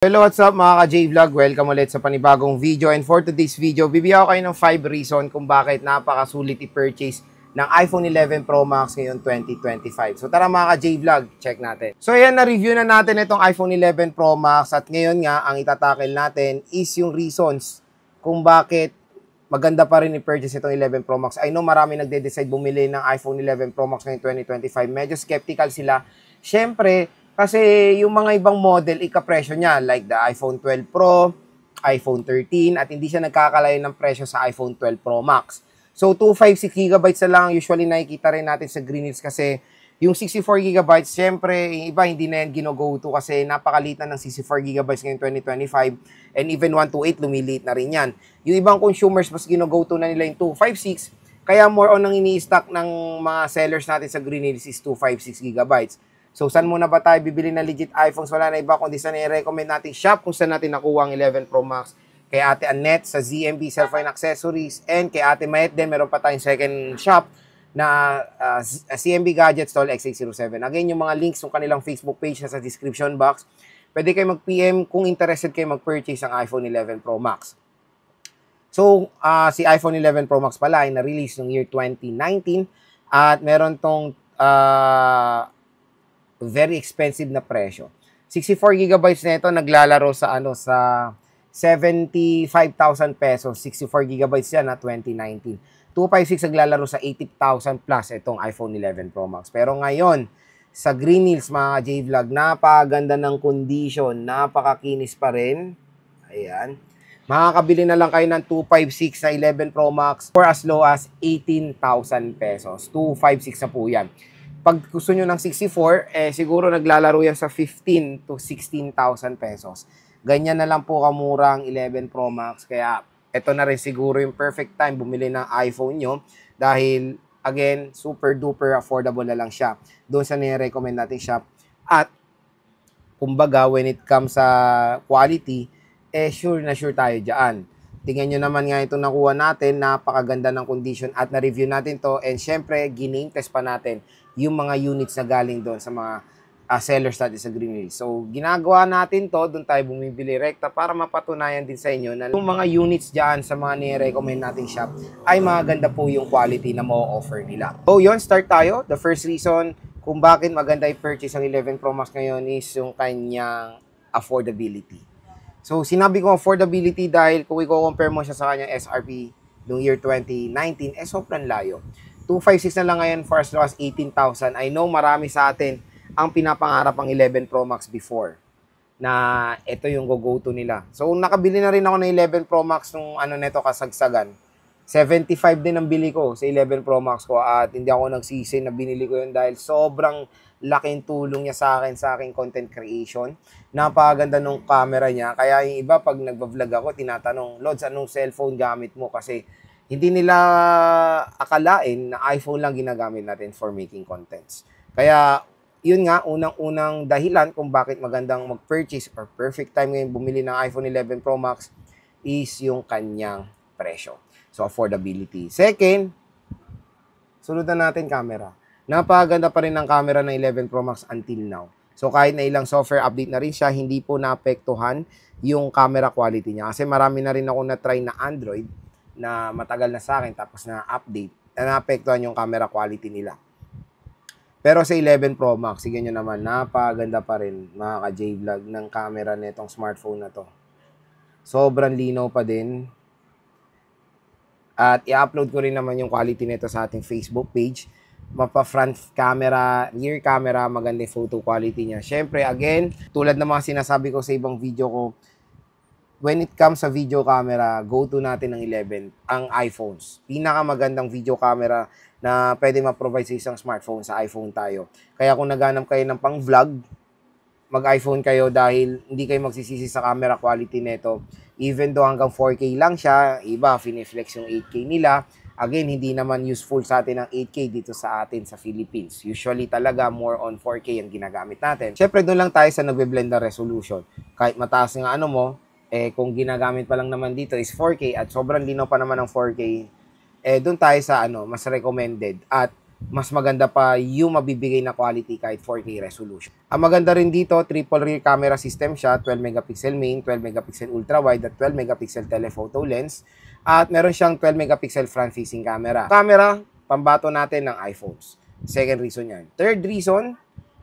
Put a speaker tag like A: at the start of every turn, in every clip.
A: Hello, what's up mga ka-J-Vlog? Welcome ulit sa panibagong video. And for today's video, bibigyan ko kayo ng 5 reason kung bakit napakasulit i-purchase ng iPhone 11 Pro Max ngayon 2025. So tara mga ka-J-Vlog, check natin. So ayan, na-review na natin itong iPhone 11 Pro Max at ngayon nga, ang itatakil natin is yung reasons kung bakit maganda pa rin i-purchase itong 11 Pro Max. I know marami nagde-decide bumili ng iPhone 11 Pro Max ngayon 2025. Medyo skeptical sila. Siyempre, kasi yung mga ibang model, ika-presyo niya, like the iPhone 12 Pro, iPhone 13, at hindi siya nagkakalayo ng presyo sa iPhone 12 Pro Max. So, 256GB na lang, usually nakikita rin natin sa Green Hills kasi yung 64GB, syempre, yung iba hindi na yan gino-go to kasi napakaliit na ng 64GB ngayong 2025, and even 128, lumiliit na rin yan. Yung ibang consumers, mas gino-go to na nila yung 256, kaya more on ang ini-stock ng mga sellers natin sa Green Hills is 256GB. So, saan muna ba tayo bibili na legit iPhones? Wala na iba kundi saan i-recommend natin shop kung saan natin nakuha ang 11 Pro Max. Kay Ate Annette sa ZMB Cellphone Accessories, and kay Ate Mayet din, meron pa tayong second shop na CMB Gadgets Tall X607. Again, yung mga links ng kanilang Facebook page na sa description box. Pwede kayo mag-PM kung interested kayo mag-purchase ng iPhone 11 Pro Max. So, si iPhone 11 Pro Max pala ay na-release noong year 2019 at meron tong very expensive na presyo. 64GB na ito naglalaro sa sa 75,000 pesos. 64GB yan na 2019. 256 naglalaro sa 80,000 plus itong iPhone 11 Pro Max. Pero ngayon, sa Green Hills mga J-Vlog, napakaganda ng condition, napakakinis pa rin. Ayan. Makakabili na lang kayo ng 256 na 11 Pro Max for as low as 18,000 pesos. 256 na po yan. Pag gusto nyo ng 64, siguro naglalaro yan sa 15 to 16,000 pesos. Ganyan na lang po kamura ang 11 Pro Max. Kaya, ito na rin siguro yung perfect time bumili ng iPhone nyo. Dahil, again, super duper affordable na lang siya. Doon sa nire-recommend natin shop. At, kumbaga, when it comes sa quality, sure na sure tayo dyan. Tingnan nyo naman nga itong nakuha natin, napakaganda ng condition at na-review natin to, and syempre, giname test pa natin yung mga units na galing doon sa mga sellers natin sa Green Hills. So, ginagawa natin to, doon tayo bumibili rekta para mapatunayan din sa inyo na yung mga units dyan sa mga ni-recommend nating shop ay maganda po yung quality na ma-offer nila. So, yun, start tayo. The first reason kung bakit maganda i-purchase ang 11 Pro Max ngayon is yung kanyang affordability. So, sinabi ko affordability dahil kung i-compare mo siya sa kanyang SRP noong year 2019, sobrang layo. 256 na lang ngayon for as low as 18,000. I know marami sa atin ang pinapangarap ang 11 Pro Max before na ito yung go-to nila. So, nakabili na rin ako ng 11 Pro Max nung neto kasagsagan. 75 din ang bili ko sa 11 Pro Max ko at hindi ako nagsisi na binili ko yun dahil sobrang laking tulong niya sa aking content creation. Napakaganda nung camera niya. Kaya yung iba, pag nagbablog ako, tinatanong, Lods, anong cellphone gamit mo? Kasi hindi nila akalain na iPhone lang ginagamit natin for making contents. Kaya, yun nga, unang-unang dahilan kung bakit magandang mag-purchase or perfect time ngayon bumili ng iPhone 11 Pro Max is yung kanyang presyo. So, affordability. Second, sunod na natin camera. Napakaganda pa rin ng camera ng 11 Pro Max until now. So, kahit na ilang software update na rin siya, hindi po naapektuhan yung camera quality niya. Kasi marami na rin ako na-try na Android na matagal na sa akin, tapos na-update, na naapektuhan yung camera quality nila. Pero sa 11 Pro Max, sige nyo naman, napakaganda pa rin, mga ka-J-Vlog, ng camera nitong smartphone na to. Sobrang linaw pa din. At i-upload ko rin naman yung quality nito sa ating Facebook page. Mapa-front camera, rear camera, maganda yung photo quality niya. Siyempre, again, tulad ng mga sinasabi ko sa ibang video ko, when it comes sa video camera, go-to natin ng 11, ang iPhones. Pinakamagandang video camera na pwede ma-provide sa isang smartphone, sa iPhone tayo. Kaya kung naghanap kayo ng pang-vlog, mag-iPhone kayo dahil hindi kayo magsisisi sa camera quality nito. Even though hanggang 4K lang siya, iba, finiflex yung 8K nila. Again, hindi naman useful sa atin ang 8K dito sa atin sa Philippines. Usually talaga more on 4K ang ginagamit natin. Siyempre, doon lang tayo sa nagbe-blend na resolution. Kahit mataas nga mo, kung ginagamit pa lang naman dito is 4K at sobrang linaw pa naman ng 4K, doon tayo sa mas recommended. At mas maganda pa yung mabibigay na quality kahit 4K resolution. Ang maganda rin dito, triple rear camera system siya, 12 megapixel main, 12 megapixel ultra wide at 12 megapixel telephoto lens. At meron siyang 12 megapixel front facing camera. Camera, pambato natin ng iPhones. Second reason yan. Third reason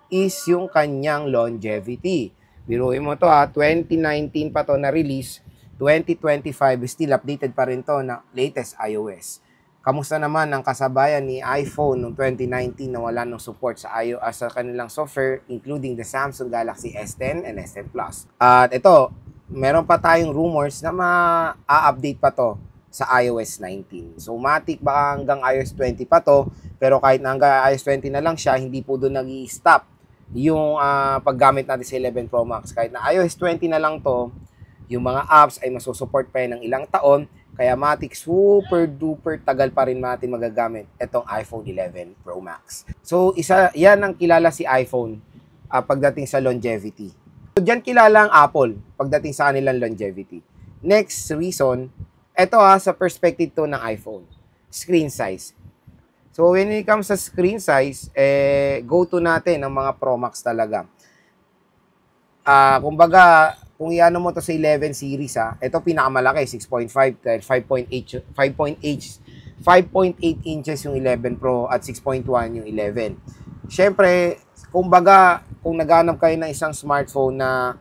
A: is yung kanyang longevity. Biruin mo to 2019 pa to na release, 2025 still updated pa rin to na latest iOS. Kamusta naman ang kasabayan ni iPhone noong 2019 na wala ng support sa iOS sa kanilang software, including the Samsung Galaxy S10 and S10 Plus. At ito, meron pa tayong rumors na ma-update pa to sa iOS 19. So, matik baka hanggang iOS 20 pa to, pero kahit na hanggang iOS 20 na lang siya, hindi po doon nag-i-stop yung paggamit natin sa 11 Pro Max. Kahit na iOS 20 na lang to, yung mga apps ay masusupport pa yun ng ilang taon. Kaya matik super duper tagal pa rin natin magagamit itong iPhone 11 Pro Max. So isa yan ang kilala si iPhone pagdating sa longevity. So diyan kilala ang Apple pagdating sa kanilang longevity. Next reason, ito sa perspective to ng iPhone, screen size. So when it comes sa screen size, go to natin ang mga Pro Max talaga. Kumbaga, kung iano mo to sa 11 series ito pinakamalaki 6.5 dahil 5.8 inches yung 11 Pro at 6.1 yung 11. Syempre, kumbaga kung naghanap kayo ng isang smartphone na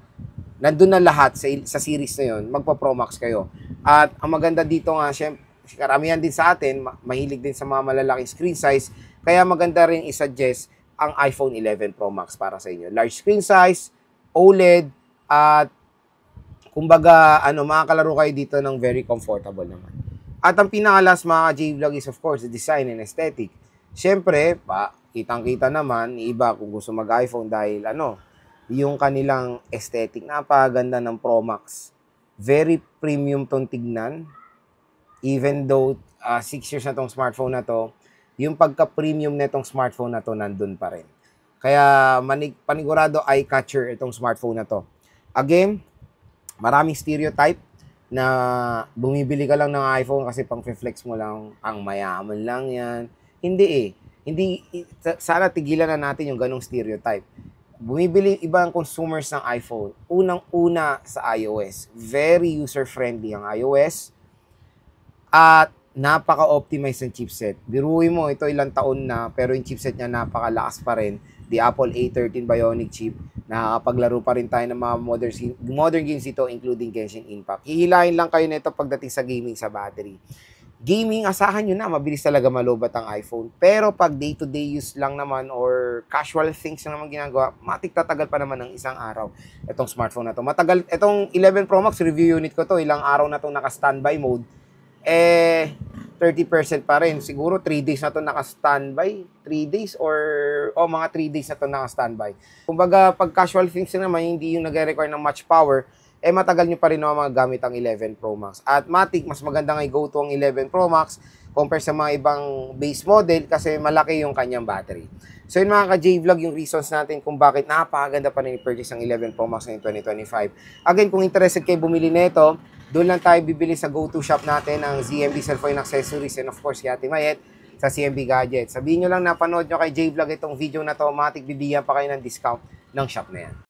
A: nandun na lahat sa series na yun, magpa-Pro Max kayo. At ang maganda dito nga, syempre, karamihan din sa atin, mahilig din sa mga malalaking screen size, kaya maganda rin i-suggest ang iPhone 11 Pro Max para sa inyo. Large screen size, OLED, at kumbaga, makakalaro kayo dito ng very comfortable naman. At ang pinakalas mga J-Vlog is of course, the design and aesthetic. Siyempre, kitang-kita naman, iba kung gusto mag-iPhone dahil yung kanilang aesthetic, napakaganda ng Pro Max. Very premium tong tignan. Even though 6 years na tong smartphone na to, yung pagka-premium na tong smartphone na to, nandun pa rin. Kaya panigurado eye-catcher itong smartphone na to. Again, maraming stereotype na bumibili ka lang ng iPhone kasi pang-flex mo lang, ang mayaman lang yan. Hindi sana tigilan na natin yung ganong stereotype. Bumibili ibang consumers ng iPhone. Unang-una sa iOS. Very user-friendly ang iOS. At napaka-optimize ng chipset. Biruin mo, ito ilang taon na, pero yung chipset niya napakalakas pa rin. The Apple A13 Bionic chip. Nakakapaglaro pa rin tayo ng mga modern games ito, including Genshin Impact. Hihilahin lang kayo nito pagdating sa gaming sa battery. Gaming, asahan nyo na, mabilis talaga malobat ang iPhone. Pero pag day-to-day use lang naman or casual things na naman ginagawa, matik tatagal pa naman ng isang araw itong smartphone na to. Matagal, itong 11 Pro Max review unit ko to, ilang araw na itong naka-standby mode. 30% pa rin. Siguro 3 days na to naka-standby. 3 days or mga 3 days na to naka-standby. Kumbaga, pag casual things naman, hindi yung nag-require ng much power, matagal nyo pa rin naman magagamit ang 11 Pro Max. At matik, mas maganda nga i-go to ang 11 Pro Max compare sa mga ibang base model kasi malaki yung kanyang battery. So yun mga ka-J-Vlog, yung reasons natin kung bakit napakaganda pa rin i-purchase ang 11 Pro Max ngayong 2025. Again, kung interested kayo bumili nito, doon lang tayo bibili sa go-to shop natin ng ZMB Cellphone Accessories and of course kay Ate Mayet sa CMB Gadgets. Sabihin nyo lang napanood nyo kay J-Vlog itong video na to, matik bibigyan pa kayo ng discount ng shop na yan.